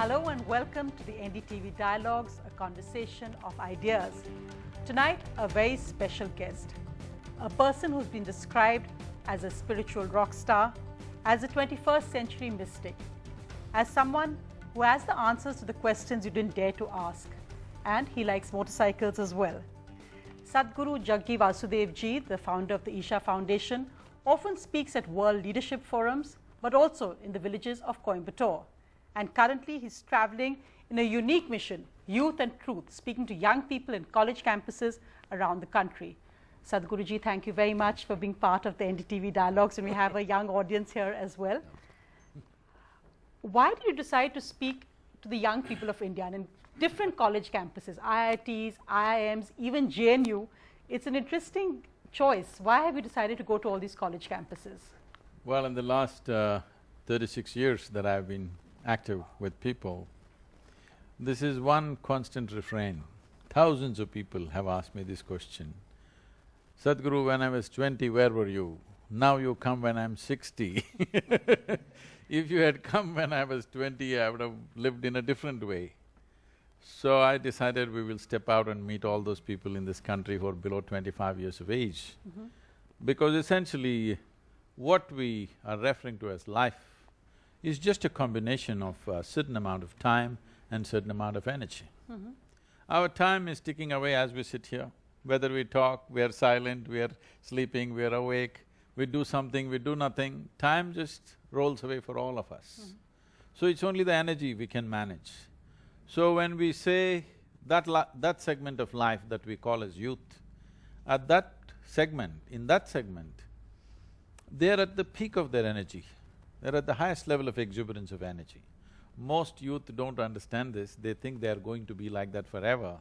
Hello and welcome to the NDTV Dialogues, a conversation of ideas. Tonight, a very special guest, a person who's been described as a spiritual rock star, as a 21st century mystic, as someone who has the answers to the questions you didn't dare to ask, and he likes motorcycles as well. Sadhguru Jaggi Vasudev ji, the founder of the Isha Foundation, often speaks at world leadership forums, but also in the villages of Coimbatore. And currently he's traveling in a unique mission, Youth and Truth, speaking to young people in college campuses around the country. Sadhguru ji, thank you very much for being part of the NDTV Dialogues, and we have a young audience here as well. Why did you decide to speak to the young people of India and in different college campuses, IITs, IIMs, even JNU? It's an interesting choice. Why have you decided to go to all these college campuses? Well, in the last 36 years that I've been active with people, this is one constant refrain. Thousands of people have asked me this question. Sadhguru, when I was 20, where were you? Now you come when I'm 60. If you had come when I was 20, I would have lived in a different way. So I decided we will step out and meet all those people in this country who are below 25 years of age. Because essentially, what we are referring to as life is just a combination of a certain amount of time and certain amount of energy. Our time is ticking away as we sit here. Whether we talk, we are silent, we are sleeping, we are awake, we do something, we do nothing, time just rolls away for all of us. So it's only the energy we can manage. So when we say that segment of life that we call as youth, at that segment, in that segment, they're at the peak of their energy. They're at the highest level of exuberance of energy. Most youth don't understand this, they think they are going to be like that forever,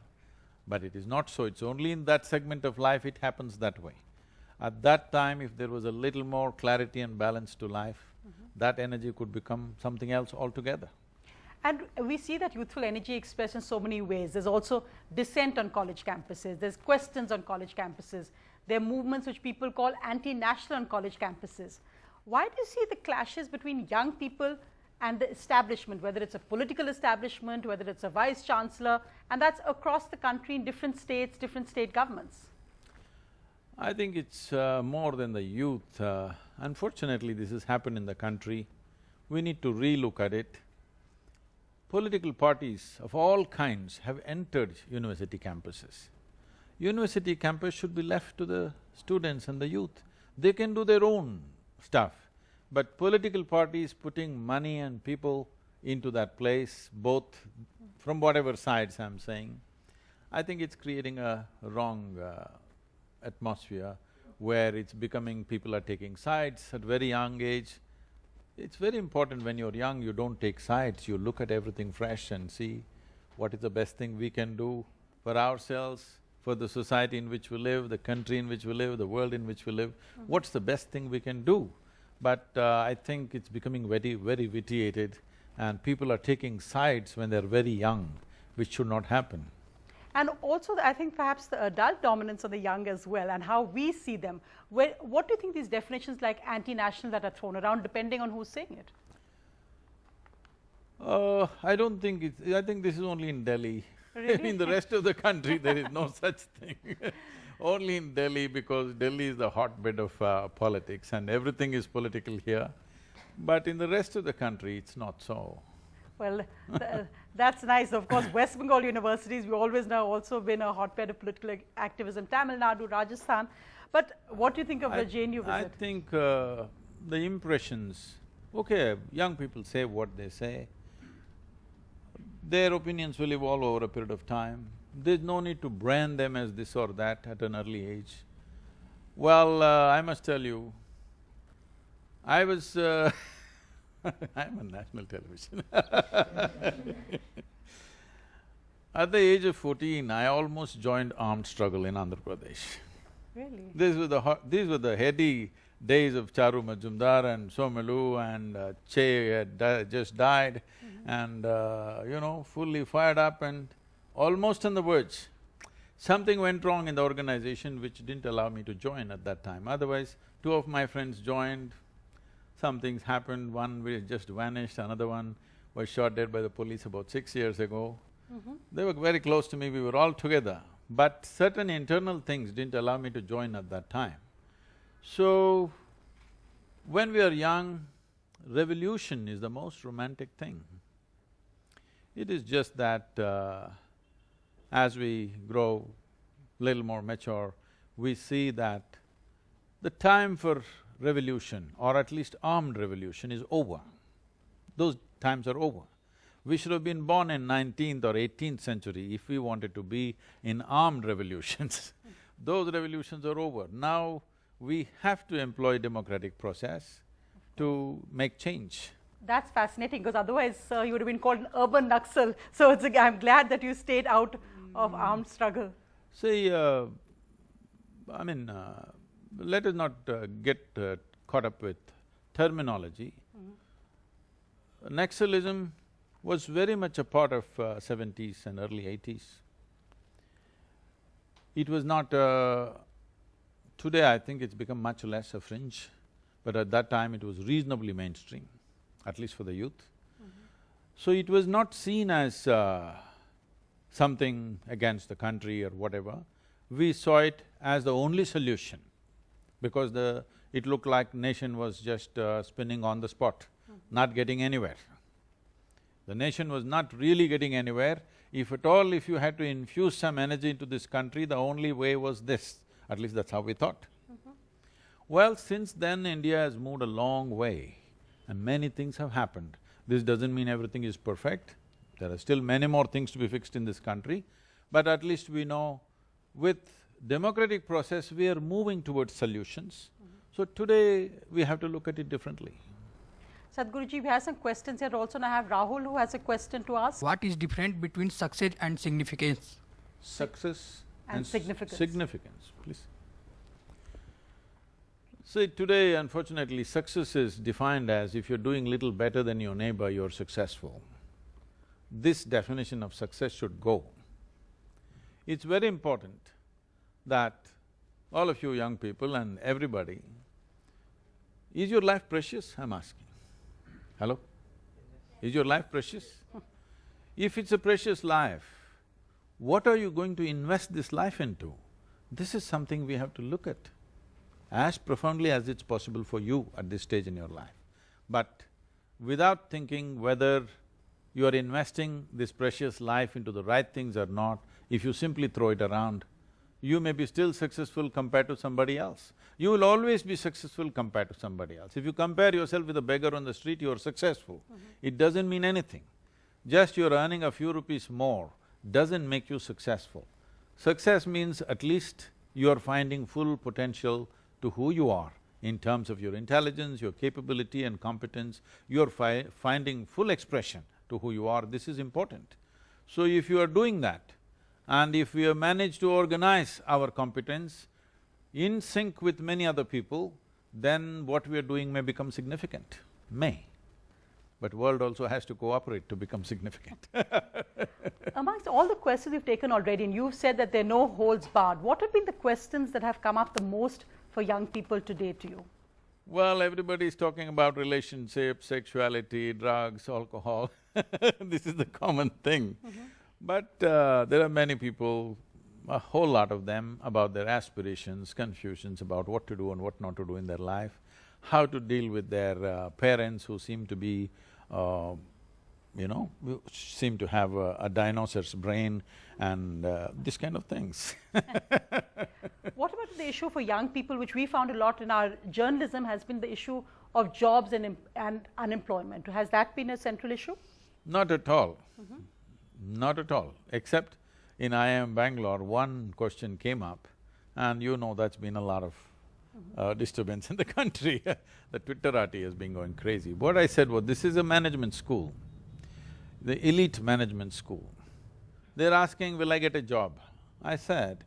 but it is not so. It's only in that segment of life it happens that way. At that time, if there was a little more clarity and balance to life, that energy could become something else altogether. And we see that youthful energy expressed in so many ways. There's also dissent on college campuses, there's questions on college campuses, there are movements which people call anti-national on college campuses. Why do you see the clashes between young people and the establishment, whether it's a political establishment, whether it's a vice-chancellor, and that's across the country in different states, different state governments? I think it's more than the youth. Unfortunately, this has happened in the country. We need to re-look at it. Political parties of all kinds have entered university campuses. University campus should be left to the students and the youth. They can do their own stuff, but political parties putting money and people into that place, both from whatever sides I'm saying, I think it's creating a wrong atmosphere where it's becoming people are taking sides at very young age. It's very important when you're young, you don't take sides, you look at everything fresh and see what is the best thing we can do for ourselves, for the society in which we live, the country in which we live, the world in which we live, what's the best thing we can do? But I think it's becoming very vitiated, and people are taking sides when they're very young, which should not happen. And also, I think perhaps the adult dominance of the young as well, and how we see them. What do you think these definitions like anti-national that are thrown around, depending on who's saying it? I don't think it's… I think this is only in Delhi. Really? In the rest of the country, there is no such thing. Only in Delhi, because Delhi is the hotbed of politics and everything is political here. But in the rest of the country, it's not so. Well, that's nice. Of course, West Bengal universities, we always know, also been a hotbed of political activism, Tamil Nadu, Rajasthan. But what do you think of the JNU visit? I think the impressions… Okay, young people say what they say. Their opinions will evolve over a period of time. There's no need to brand them as this or that at an early age. Well, I must tell you, I was I'm on national television. At the age of 14, I almost joined armed struggle in Andhra Pradesh. Really? These were the heady days of Charu Majumdar and Somelu, and Che had just died, and fully fired up and almost on the verge. Something went wrong in the organization which didn't allow me to join at that time. Otherwise, two of my friends joined, some things happened, one just vanished, another one was shot dead by the police about 6 years ago. They were very close to me, we were all together, but certain internal things didn't allow me to join at that time. So, when we are young, revolution is the most romantic thing. It is just that as we grow little more mature, we see that the time for revolution, or at least armed revolution, is over. Those times are over. We should have been born in 19th or 18th century if we wanted to be in armed revolutions. Those revolutions are over. Now, we have to employ democratic process to make change. That's fascinating, because otherwise you would have been called an urban Naxal. So I'm glad that you stayed out of armed struggle. See, let us not get caught up with terminology. Naxalism was very much a part of 70s and early 80s. It was not… today I think it's become much less a fringe, but at that time it was reasonably mainstream, at least for the youth. So it was not seen as something against the country or whatever. We saw it as the only solution, because it looked like nation was just spinning on the spot, not getting anywhere. The nation was not really getting anywhere. If at all, if you had to infuse some energy into this country, the only way was this. At least that's how we thought. Well, since then India has moved a long way and many things have happened. This doesn't mean everything is perfect. There are still many more things to be fixed in this country, but at least we know with democratic process we are moving towards solutions. So today we have to look at it differently. Sadhguruji, we have some questions here. Also, now I have Rahul who has a question to ask. What is different between success and significance? Success and significance. Significance, please. See, today unfortunately success is defined as if you're doing little better than your neighbor, you're successful. This definition of success should go. It's very important that all of you young people and everybody, is your life precious, I'm asking? Hello? Is your life precious? If it's a precious life, what are you going to invest this life into? This is something we have to look at as profoundly as it's possible for you at this stage in your life. But without thinking whether you are investing this precious life into the right things or not, if you simply throw it around, you may be still successful compared to somebody else. You will always be successful compared to somebody else. If you compare yourself with a beggar on the street, you are successful. It doesn't mean anything. Just you're earning a few rupees more doesn't make you successful. Success means at least you're finding full potential to who you are in terms of your intelligence, your capability and competence. You're finding full expression to who you are. This is important. So if you are doing that, and if we have managed to organize our competence in sync with many other people, then what we are doing may become significant, may. But world also has to cooperate to become significant. Amongst all the questions you've taken already, and you've said that there are no holds barred, what have been the questions that have come up the most for young people today to you? Well, everybody's talking about relationships, sexuality, drugs, alcohol. This is the common thing. But there are many people, a whole lot of them, about their aspirations, confusions about what to do and what not to do in their life, how to deal with their parents who seem to be, seem to have a dinosaur's brain and this kind of things. What about the issue for young people, which we found a lot in our journalism, has been the issue of jobs and unemployment? Has that been a central issue? Not at all. Not at all, except in IIM Bangalore, one question came up, and you know that's been a lot of disturbance in the country. The Twitterati has been going crazy. What I said was, this is a management school, the elite management school. They're asking, will I get a job? I said,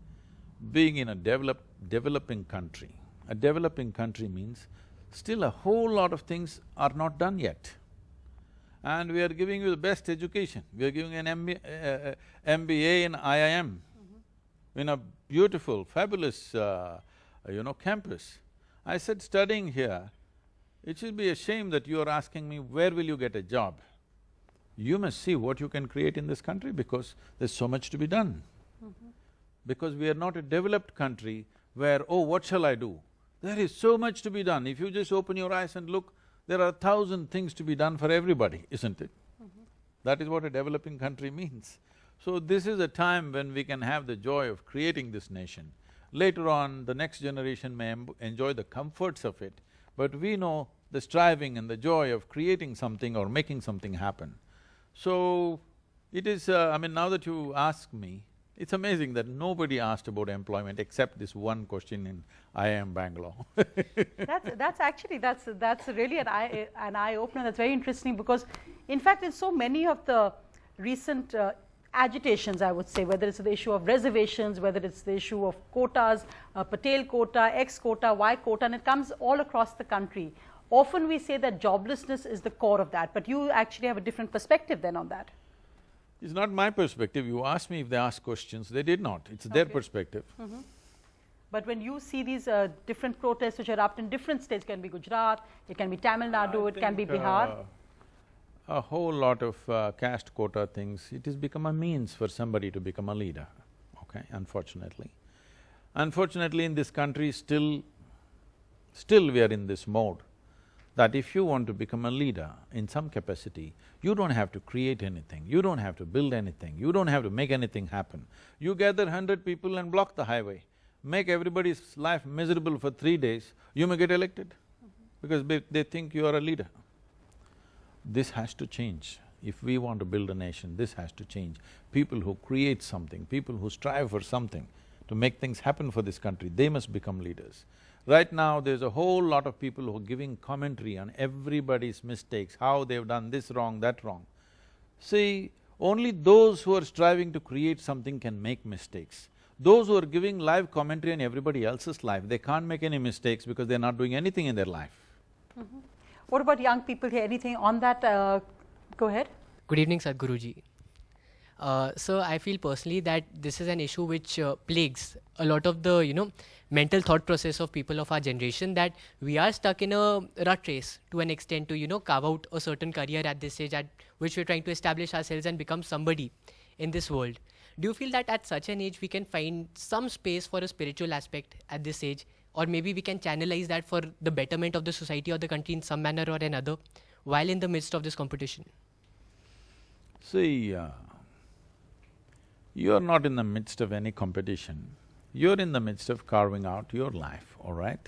being in a developing country, a developing country means still a whole lot of things are not done yet. And we are giving you the best education. We are giving an MBA in IIM, in a beautiful, fabulous, campus. I said, studying here, it should be a shame that you are asking me, where will you get a job? you must see what you can create in this country because there's so much to be done. Because we are not a developed country where, oh, what shall I do? There is so much to be done. If you just open your eyes and look, there are 1,000 things to be done for everybody, isn't it? That is what a developing country means. So this is a time when we can have the joy of creating this nation. Later on, the next generation may enjoy the comforts of it, but we know the striving and the joy of creating something or making something happen. So, it is… I mean, now that you ask me, it's amazing that nobody asked about employment except this one question in IIM Bangalore. That's really an eye-opener. That's very interesting because, in fact, in so many of the recent agitations, I would say, whether it's the issue of reservations, whether it's the issue of quotas, Patel quota, X quota, Y quota, and it comes all across the country. Often we say that joblessness is the core of that, but you actually have a different perspective then on that. It's not my perspective. You asked me if they asked questions, they did not. It's their perspective. But when you see these different protests which erupt in different states, it can be Gujarat, it can be Tamil Nadu, it can be Bihar. A whole lot of caste quota things, it has become a means for somebody to become a leader, okay, unfortunately. Unfortunately, in this country, still we are in this mode that if you want to become a leader in some capacity, you don't have to create anything, you don't have to build anything, you don't have to make anything happen. You gather 100 people and block the highway, make everybody's life miserable for 3 days, you may get elected because they think you are a leader. This has to change. If we want to build a nation, this has to change. People who create something, people who strive for something to make things happen for this country, they must become leaders. Right now, there's a whole lot of people who are giving commentary on everybody's mistakes, how they've done this wrong, that wrong. See, only those who are striving to create something can make mistakes. Those who are giving live commentary on everybody else's life, they can't make any mistakes because they're not doing anything in their life. What about young people here? Anything on that? Go ahead. Good evening, Sadhguruji. So I feel personally that this is an issue which plagues a lot of the, mental thought process of people of our generation, that we are stuck in a rat race to an extent to, carve out a certain career at this age at which we're trying to establish ourselves and become somebody in this world. Do you feel that at such an age we can find some space for a spiritual aspect at this age, or maybe we can channelize that for the betterment of the society or the country in some manner or another while in the midst of this competition? See, you're not in the midst of any competition, you're in the midst of carving out your life, all right?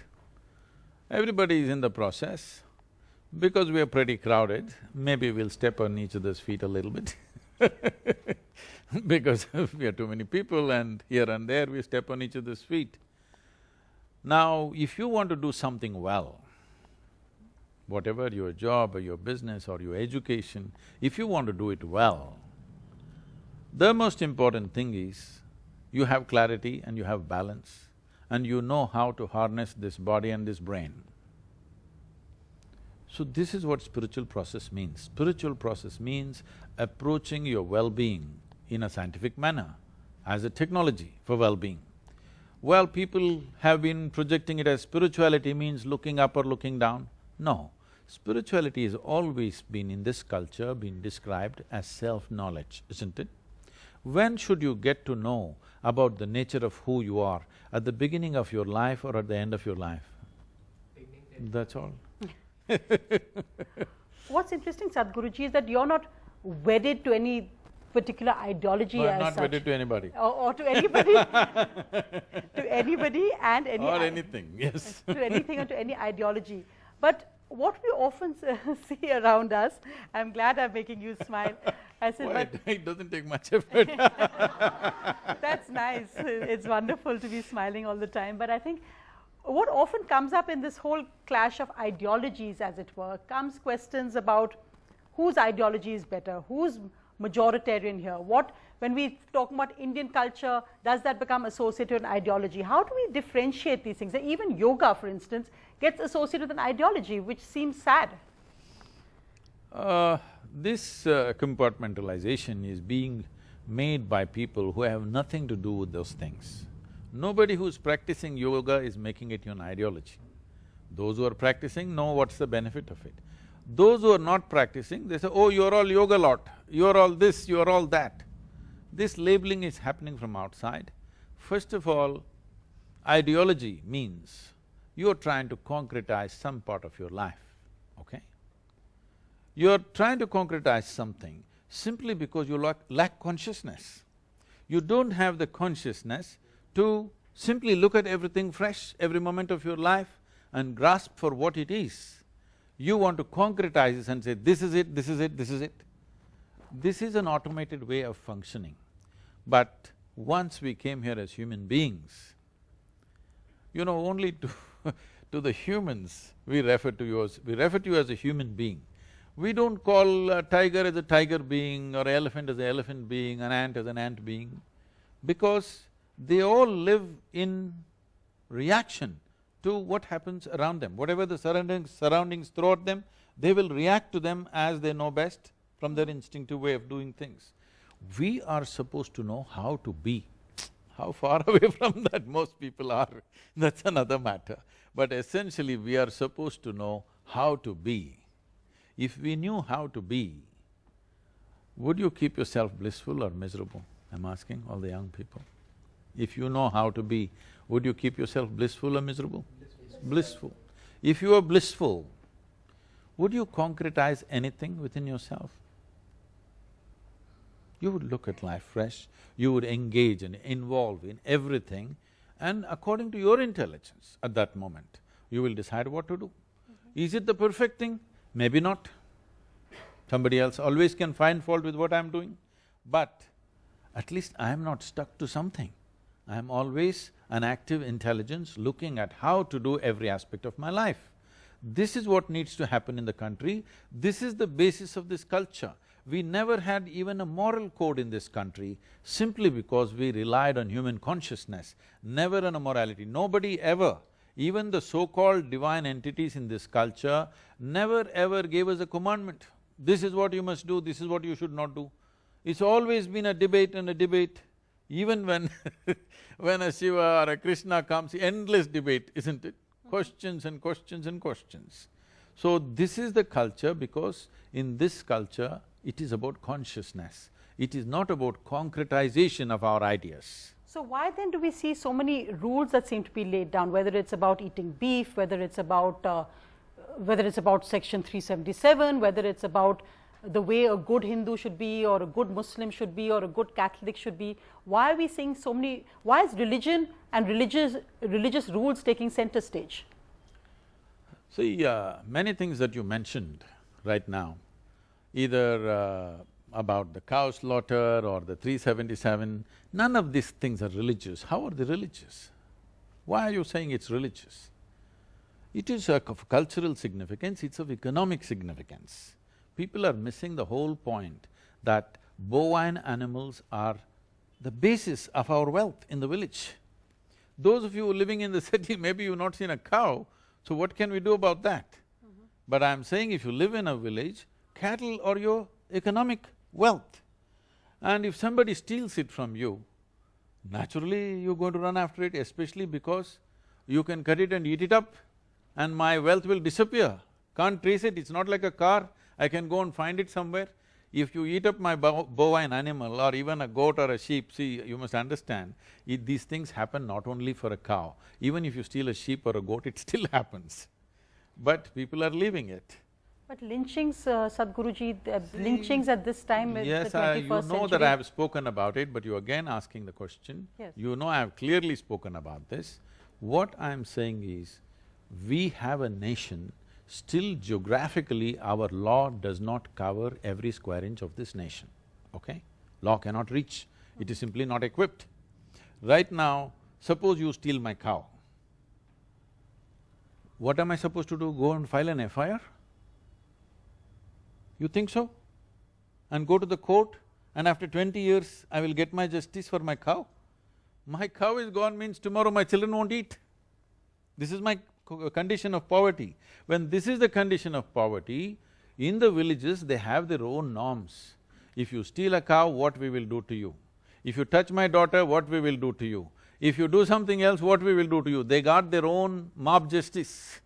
Everybody is in the process. Because we are pretty crowded, maybe we'll step on each other's feet a little bit because we are too many people and here and there we step on each other's feet. Now, if you want to do something well, whatever your job or your business or your education, if you want to do it well, the most important thing is you have clarity and you have balance and you know how to harness this body and this brain. So this is what spiritual process means. Spiritual process means approaching your well-being in a scientific manner, as a technology for well-being. Well, people have been projecting it as spirituality means looking up or looking down. No, spirituality has always been in this culture been described as self-knowledge, isn't it? When should you get to know about the nature of who you are? At the beginning of your life or at the end of your life? That's all. What's interesting, Sadhguruji, is that you're not wedded to any particular ideology Well, as not such. wedded to anybody. Or to anybody, to anybody and any… Or anything, yes. To anything or to any ideology. But what we often see around us, I'm glad I'm making you smile. I said, Why, but it doesn't take much effort. that's nice. It's wonderful to be smiling all the time. But I think what often comes up in this whole clash of ideologies, as it were, comes questions about whose ideology is better, who's majoritarian here, when we talk about Indian culture, does that become associated with an ideology? How do we differentiate these things? Even yoga, for instance, gets associated with an ideology, which seems sad. This compartmentalization is being made by people who have nothing to do with those things. Nobody who's practicing yoga is making it an ideology. Those who are practicing know what's the benefit of it. Those who are not practicing, they say, oh, you're all yoga lot, you're all this, you're all that. This labeling is happening from outside. First of all, ideology means you're trying to concretize some part of your life, okay? You're trying to concretize something simply because you lack consciousness. You don't have the consciousness to simply look at everything fresh, every moment of your life and grasp for what it is. You want to concretize this and say, this is it, this is it, this is it. This is an automated way of functioning. But once we came here as human beings, only to the humans we refer to you as a human being. We don't call a tiger as a tiger being or elephant as an elephant being, an ant as an ant being, because they all live in reaction to what happens around them. Whatever the surroundings throw at them, they will react to them as they know best from their instinctive way of doing things. We are supposed to know how to be. How far away from that most people are, that's another matter. But essentially, we are supposed to know how to be. If we knew how to be, would you keep yourself blissful or miserable? I'm asking all the young people. If you know how to be, would you keep yourself blissful or miserable? Blissful. If you are blissful, would you concretize anything within yourself? You would look at life fresh, you would engage and involve in everything, and according to your intelligence at that moment, you will decide what to do. Is it the perfect thing? Maybe not. Somebody else always can find fault with what I'm doing, but at least I am not stuck to something. I am always an active intelligence looking at how to do every aspect of my life. This is what needs to happen in the country, this is the basis of this culture. We never had even a moral code in this country simply because we relied on human consciousness, never on a morality. Nobody ever, even the so-called divine entities in this culture, never ever gave us a commandment. This is what you must do, this is what you should not do. It's always been a debate and a debate. Even when when a Shiva or a Krishna comes, endless debate, isn't it? Questions and questions and questions. So this is the culture because in this culture, it is about consciousness. It is not about concretization of our ideas. So why then do we see so many rules that seem to be laid down, whether it's about eating beef, whether it's about Section 377, whether it's about the way a good Hindu should be or a good Muslim should be or a good Catholic should be? Why are we seeing so many… why is religion and religious rules taking center stage? See, many things that you mentioned right now, either about the cow slaughter or the 377, none of these things are religious. How are they religious? Why are you saying it's religious? It is of cultural significance, it's of economic significance. People are missing the whole point that bovine animals are the basis of our wealth in the village. Those of you living in the city, maybe you've not seen a cow, so what can we do about that? But I'm saying if you live in a village, cattle are your economic wealth. And if somebody steals it from you, naturally you're going to run after it, especially because you can cut it and eat it up and my wealth will disappear. Can't trace it, it's not like a car, I can go and find it somewhere. If you eat up my bovine animal or even a goat or a sheep, see, you must understand, these things happen not only for a cow. Even if you steal a sheep or a goat, it still happens. But people are leaving it. But lynchings, Sadhguruji, lynchings at this time is the 21st century. Yes, you know that I have spoken about it, but you're again asking the question. Yes. You know I have clearly spoken about this. What I'm saying is, we have a nation, still geographically our law does not cover every square inch of this nation, okay? Law cannot reach, it is simply not equipped. Right now, suppose you steal my cow. What am I supposed to do? Go and file an FIR? You think so? And go to the court and after 20 years, I will get my justice for my cow? My cow is gone means tomorrow my children won't eat. This is my condition of poverty. When this is the condition of poverty, in the villages they have their own norms. If you steal a cow, what we will do to you? If you touch my daughter, what we will do to you? If you do something else, what we will do to you? They got their own mob justice,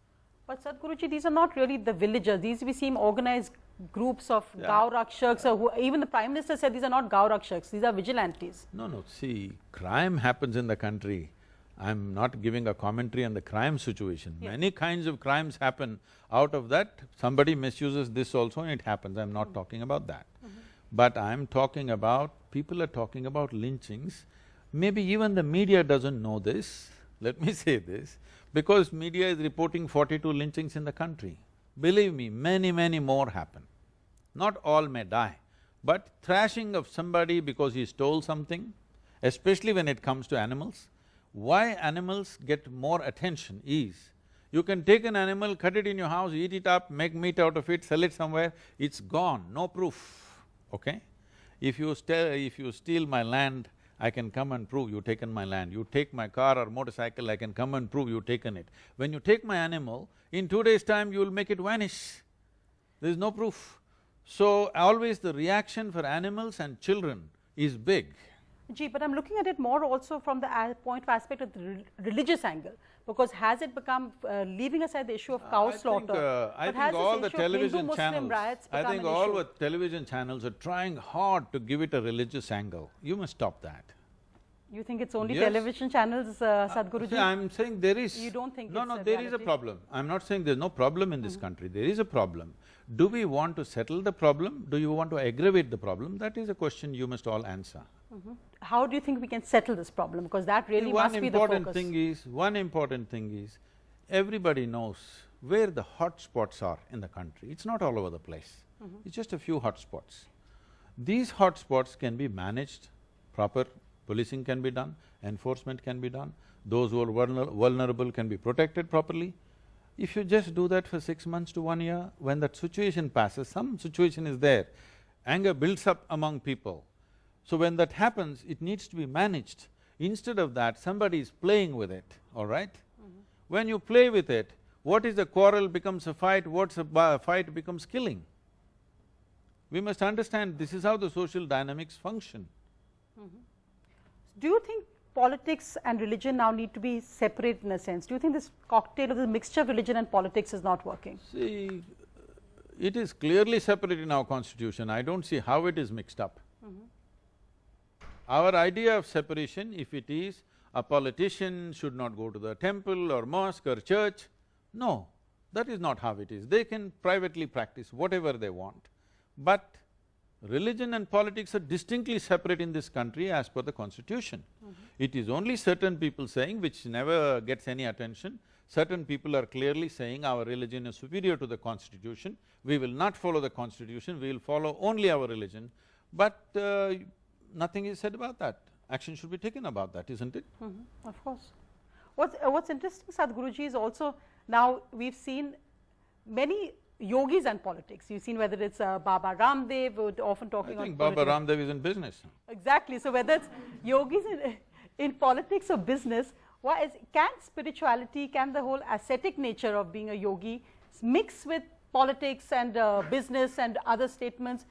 But Sadhguruji, these are not really the villagers. These we seem organized groups of Gau Rakshaks, or even the Prime Minister said these are not Gau Rakshaks, these are vigilantes. No, see, crime happens in the country. I'm not giving a commentary on the crime situation. Yes. Many kinds of crimes happen. Out of that, somebody misuses this also and it happens. I'm not talking about that. But I'm talking about… people are talking about lynchings. Maybe even the media doesn't know this, let me say this, because media is reporting 42 lynchings in the country. Believe me, many more happen. Not all may die, but thrashing of somebody because he stole something, especially when it comes to animals, why animals get more attention is, you can take an animal, cut it in your house, eat it up, make meat out of it, sell it somewhere, it's gone, no proof, okay? If you steal my land, I can come and prove you've taken my land. You take my car or motorcycle, I can come and prove you've taken it. When you take my animal, in 2 days' time you'll make it vanish. There's no proof. So, always the reaction for animals and children is big. Gee, but I'm looking at it more also from the point of aspect of the religious angle, because has it become, leaving aside the issue of cow slaughter, I think all the television channels… I think all the television channels are trying hard to give it a religious angle. You must stop that. You think it's only Yes. television channels, Sadhguruji? See, I'm saying there is… You don't think No, it's no, a there is a reality? problem. I'm not saying there's no problem in this country, there is a problem. Do we want to settle the problem? Do you want to aggravate the problem? That is a question you must all answer. How do you think we can settle this problem? Because that really See, must be the focus. one important thing is, everybody knows where the hot spots are in the country. It's not all over the place. It's just a few hot spots. These hot spots can be managed, proper policing can be done, enforcement can be done, those who are vulnerable can be protected properly. If you just do that for 6 months to 1 year, when that situation passes, some situation is there, anger builds up among people. So when that happens, it needs to be managed. Instead of that, somebody is playing with it, all right? When you play with it, what is a quarrel becomes a fight, what's a fight becomes killing. We must understand this is how the social dynamics function. Do you think politics and religion now need to be separate in a sense? Do you think this cocktail of the mixture of religion and politics is not working? See, it is clearly separate in our constitution, I don't see how it is mixed up. Our idea of separation, if it is a politician should not go to the temple or mosque or church, no, that is not how it is. They can privately practice whatever they want. But religion and politics are distinctly separate in this country as per the constitution. It is only certain people saying, which never gets any attention, certain people are clearly saying our religion is superior to the constitution, we will not follow the constitution, we will follow only our religion. But nothing is said about that. Action should be taken about that, isn't it? Of course. What's interesting, Sadhguruji, is also now we've seen many yogis and politics. You've seen whether it's Baba Ramdev, who's often talking on I think Baba Ramdev is in business. Exactly. So whether it's yogis in politics or business, can spirituality, can the whole ascetic nature of being a yogi mix with politics and business and other statements?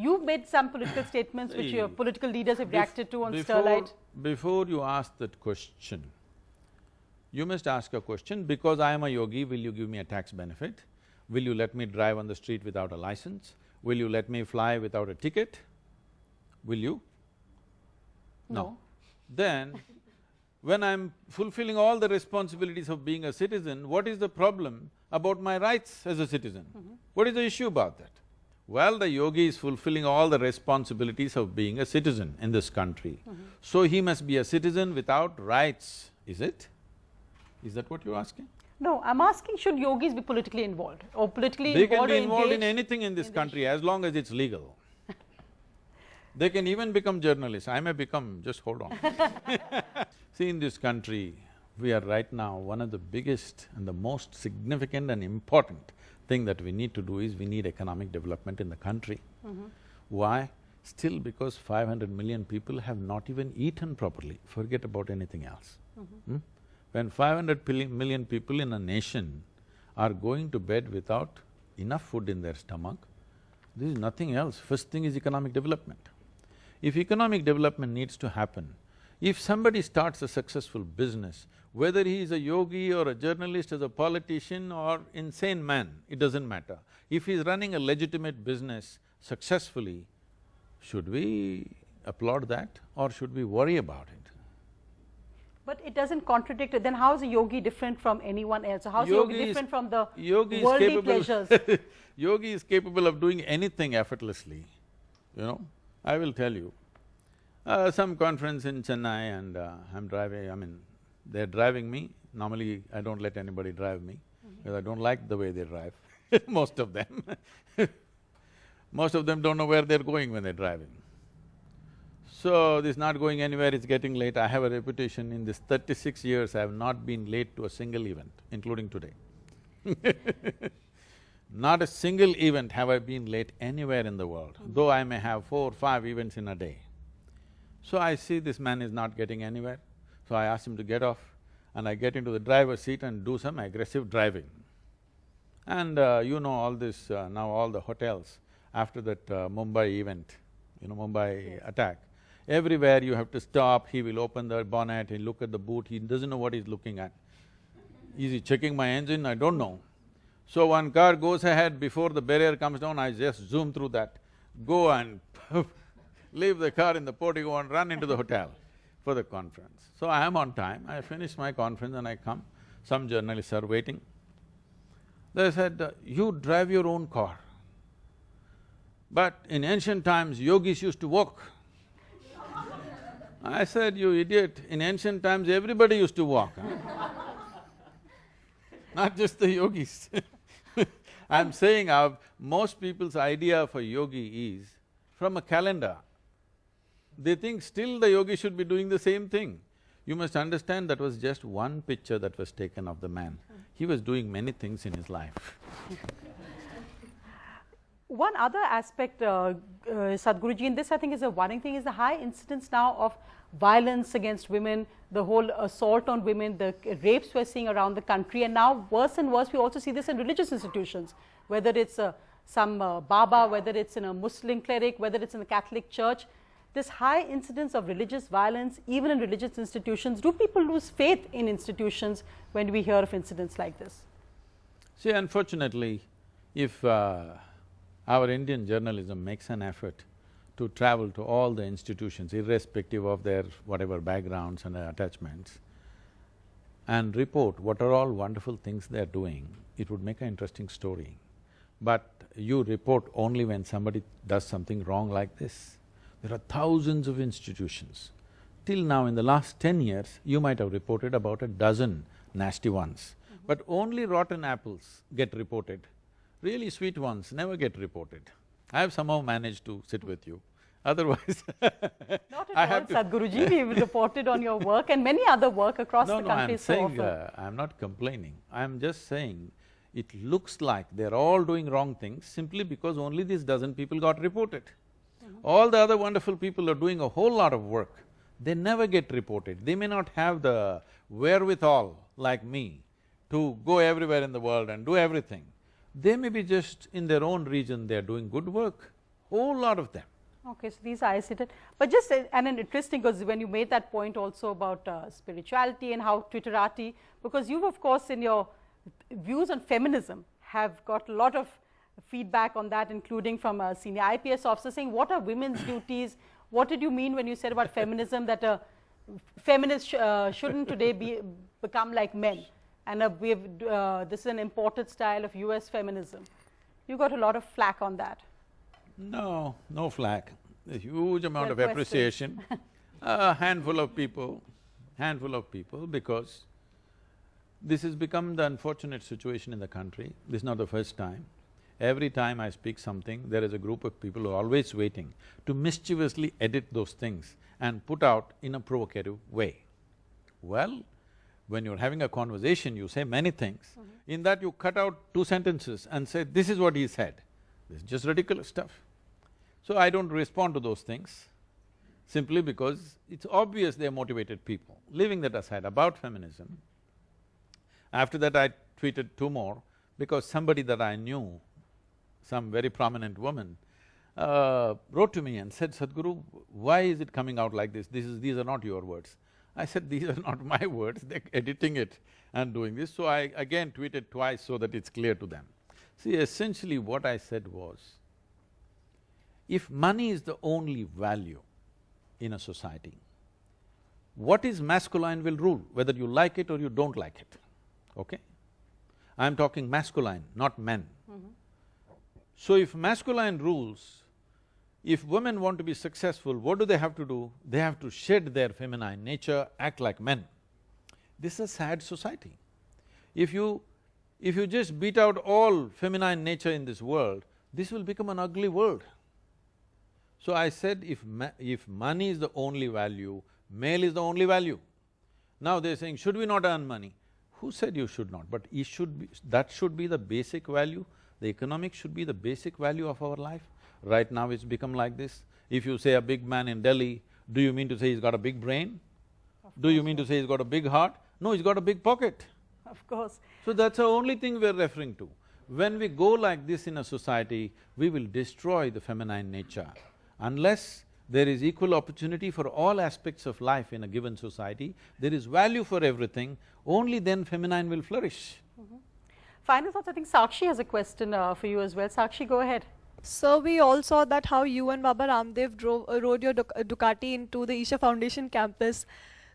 You've made some political statements which your political leaders have reacted to on Sterlite. Before you ask that question, you must ask a question, because I am a yogi, will you give me a tax benefit? Will you let me drive on the street without a license? Will you let me fly without a ticket? Will you? No. Then, when I'm fulfilling all the responsibilities of being a citizen, what is the problem about my rights as a citizen? What is the issue about that? Well, the yogi is fulfilling all the responsibilities of being a citizen in this country. So he must be a citizen without rights, is it? Is that what you're asking? No, I'm asking, should yogis be politically involved or politically They can involved be or involved in engaged anything in this country as long as it's legal. They can even become journalists, I may become, just hold on. See, in this country, we are right now one of the biggest and the most significant and important thing that we need to do is we need economic development in the country. Why? Still because 500 million people have not even eaten properly, forget about anything else. When 500 million people in a nation are going to bed without enough food in their stomach, this is nothing else. First thing is economic development. If economic development needs to happen, If somebody starts a successful business, whether he is a yogi or a journalist, as a politician or insane man, it doesn't matter. If he's running a legitimate business successfully, should we applaud that or should we worry about it? But it doesn't contradict it. Then how is a yogi different from anyone else? How is yogi different from the worldly pleasures? Yogi is capable of doing anything effortlessly, you know. I will tell you, some conference in Chennai and I'm driving, they're driving me. Normally, I don't let anybody drive me because I don't like the way they drive, most of them. Most of them don't know where they're going when they're driving. So, this not going anywhere, it's getting late. I have a reputation, in this 36 years, I have not been late to a single event, including today. Not a single event have I been late anywhere in the world, though I may have 4 or 5 events in a day. So I see this man is not getting anywhere, so I ask him to get off and I get into the driver's seat and do some aggressive driving. And you know all this, now all the hotels, after that Mumbai event, Mumbai attack, everywhere you have to stop, he will open the bonnet, he'll look at the boot, he doesn't know what he's looking at. Is he checking my engine? I don't know. So one car goes ahead, before the barrier comes down, I just zoom through that, go and leave the car in the portico and run into the hotel for the conference. So I am on time, I finish my conference and I come, some journalists are waiting. They said, you drive your own car. But in ancient times, yogis used to walk. I said, you idiot, in ancient times everybody used to walk, huh? Not just the yogis. I'm saying most people's idea of a yogi is from a calendar. They think still the yogi should be doing the same thing. You must understand that was just one picture that was taken of the man. He was doing many things in his life. One other aspect, Sadhguruji, and this I think is a worrying thing, is the high incidence now of violence against women, the whole assault on women, the rapes we're seeing around the country, and now worse and worse we also see this in religious institutions, whether it's some Baba, whether it's in a Muslim cleric, whether it's in the Catholic Church. This high incidence of religious violence, even in religious institutions, do people lose faith in institutions when we hear of incidents like this? See, unfortunately, if our Indian journalism makes an effort to travel to all the institutions, irrespective of their whatever backgrounds and attachments, and report what are all wonderful things they're doing, it would make an interesting story. But you report only when somebody does something wrong like this. There are thousands of institutions. Till now, in the last 10 years, you might have reported about a dozen nasty ones. But only rotten apples get reported. Really sweet ones never get reported. I have somehow managed to sit with you, otherwise Not at all, Sadhguruji, we've reported on your work and many other work across the country so often. I'm not complaining, I'm just saying it looks like they're all doing wrong things simply because only these dozen people got reported. All the other wonderful people are doing a whole lot of work, they never get reported. They may not have the wherewithal like me to go everywhere in the world and do everything. They may be just in their own region, they're doing good work, whole lot of them. Okay, so these are isolated. But just and interesting, because when you made that point also about spirituality and how Twitterati, because you of course in your views on feminism have got a lot of feedback on that, including from a senior IPS officer saying, what are women's duties? What did you mean when you said about feminism, that a feminist shouldn't today become like men? And this is an imported style of US feminism. You got a lot of flack on that. No, no flack, a huge amount of appreciation. A handful of people, because this has become the unfortunate situation in the country. This is not the first time. Every time I speak something, there is a group of people who are always waiting to mischievously edit those things and put out in a provocative way. Well, when you're having a conversation, you say many things. In that you cut out 2 sentences and say, this is what he said. This is just ridiculous stuff. So I don't respond to those things, simply because it's obvious they're motivated people. Leaving that aside, about feminism, after that I tweeted 2 more, because somebody that I knew, some very prominent woman, wrote to me and said, Sadhguru, why is it coming out like this? These are not your words. I said, these are not my words, they're editing it and doing this. So I again tweeted twice so that it's clear to them. See, essentially what I said was, if money is the only value in a society, what is masculine will rule, whether you like it or you don't like it, okay? I'm talking masculine, not men. So if masculine rules, if women want to be successful, what do they have to do? They have to shed their feminine nature, act like men. This is a sad society. If you just beat out all feminine nature in this world, this will become an ugly world. So I said, if money is the only value, male is the only value. Now they're saying, should we not earn money? Who said you should not? But it should be… that should be the basic value. The economic should be the basic value of our life. Right now it's become like this. If you say a big man in Delhi, do you mean to say he's got a big brain? Do you mean to say he's got a big heart? No, he's got a big pocket. Of course. So that's the only thing we're referring to. When we go like this in a society, we will destroy the feminine nature. Unless there is equal opportunity for all aspects of life in a given society, there is value for everything, only then feminine will flourish. Final thoughts, I think Sakshi has a question for you as well. Sakshi, go ahead. So we all saw that how you and Baba Ramdev rode your Ducati into the Isha Foundation campus.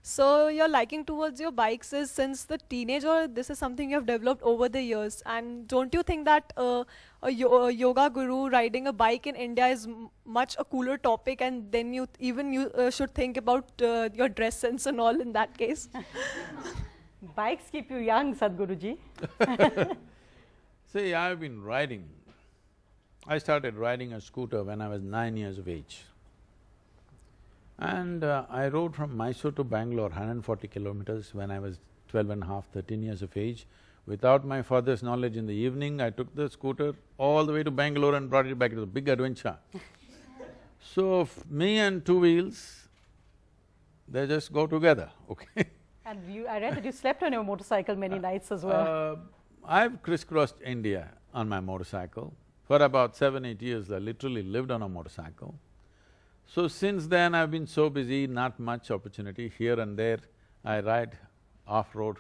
So your liking towards your bikes is since the teenage, or this is something you have developed over the years? And don't you think that a yoga guru riding a bike in India is much a cooler topic, and then you should think about your dress sense and all in that case? Bikes keep you young, Sadhguruji. See, I've been riding. I started riding a scooter when I was 9 years of age. And I rode from Mysore to Bangalore, 140 kilometers when I was 12 and a half, 13 years of age. Without my father's knowledge, in the evening, I took the scooter all the way to Bangalore and brought it back. It was a big adventure. So, me and two wheels, they just go together, okay? And I read that you slept on your motorcycle many nights as well. I've crisscrossed India on my motorcycle. For about 7–8 years, I literally lived on a motorcycle. So since then, I've been so busy, not much opportunity. Here and there, I ride off-road.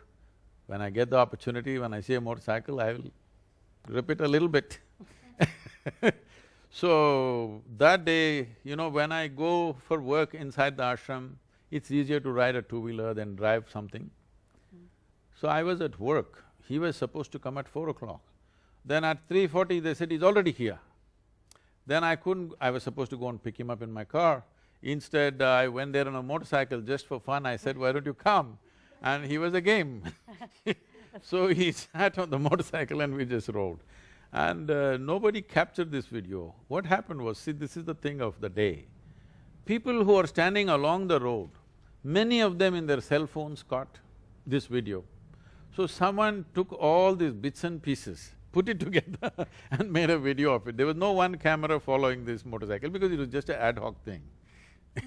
When I get the opportunity, when I see a motorcycle, I will grip it a little bit. So, that day, you know, when I go for work inside the ashram, it's easier to ride a two-wheeler than drive something. So I was at work. He was supposed to come at 4 o'clock. Then at 3:40, they said, he's already here. Then I was supposed to go and pick him up in my car. Instead, I went there on a motorcycle just for fun. I said, why don't you come? And he was a game. So he sat on the motorcycle and we just rode. And nobody captured this video. What happened was, see, this is the thing of the day. People who are standing along the road, many of them in their cell phones caught this video. So someone took all these bits and pieces, put it together and made a video of it. There was no one camera following this motorcycle because it was just an ad hoc thing.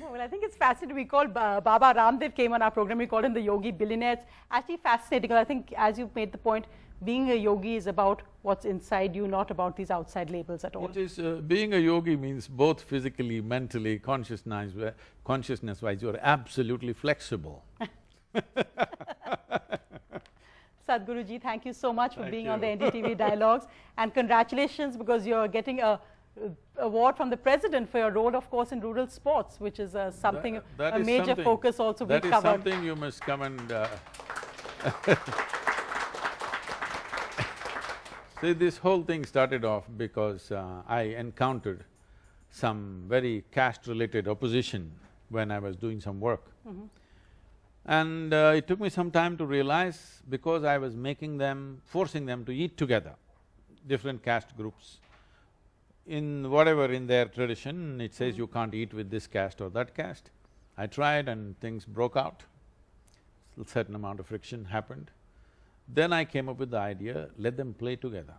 No, well, I think it's fascinating. We called Baba Ramdev came on our program, we called him the yogi billionaire. It's actually fascinating because I think, as you made the point, being a yogi is about what's inside you, not about these outside labels at all. It is… being a yogi means both physically, mentally, consciousness-wise, you're absolutely flexible. Sadhguruji, thank you so much for being on the NDTV Dialogues, and congratulations because you're getting a award from the President for your role, of course, in rural sports, which is something, a major focus also we covered. That is something you must come and… See, this whole thing started off because I encountered some very caste-related opposition when I was doing some work. And it took me some time to realize, because I was making them, forcing them to eat together, different caste groups. In whatever in their tradition, it says you can't eat with this caste or that caste. I tried and things broke out, a certain amount of friction happened. Then I came up with the idea, let them play together.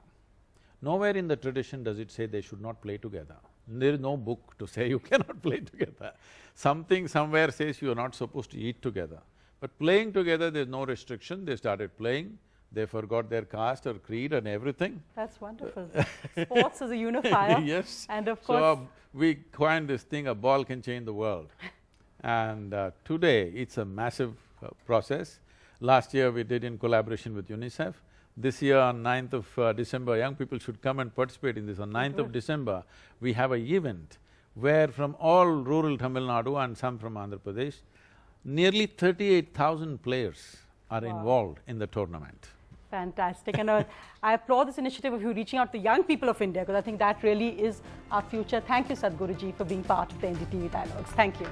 Nowhere in the tradition does it say they should not play together. There is no book to say you cannot play together. Something somewhere says you are not supposed to eat together. But playing together, there's no restriction, they started playing. They forgot their caste or creed and everything. That's wonderful. Sports is a unifier. Yes. And of course… So, we coined this thing, a ball can change the world. And today, it's a massive process. Last year, we did in collaboration with UNICEF. This year, on 9th of December, young people should come and participate in this. On 9th of December, we have an event where from all rural Tamil Nadu and some from Andhra Pradesh, nearly 38,000 players are involved in the tournament. Fantastic. And I applaud this initiative of you reaching out to young people of India, because I think that really is our future. Thank you, Sadhguru ji, for being part of the NDTV Dialogues. Thank you.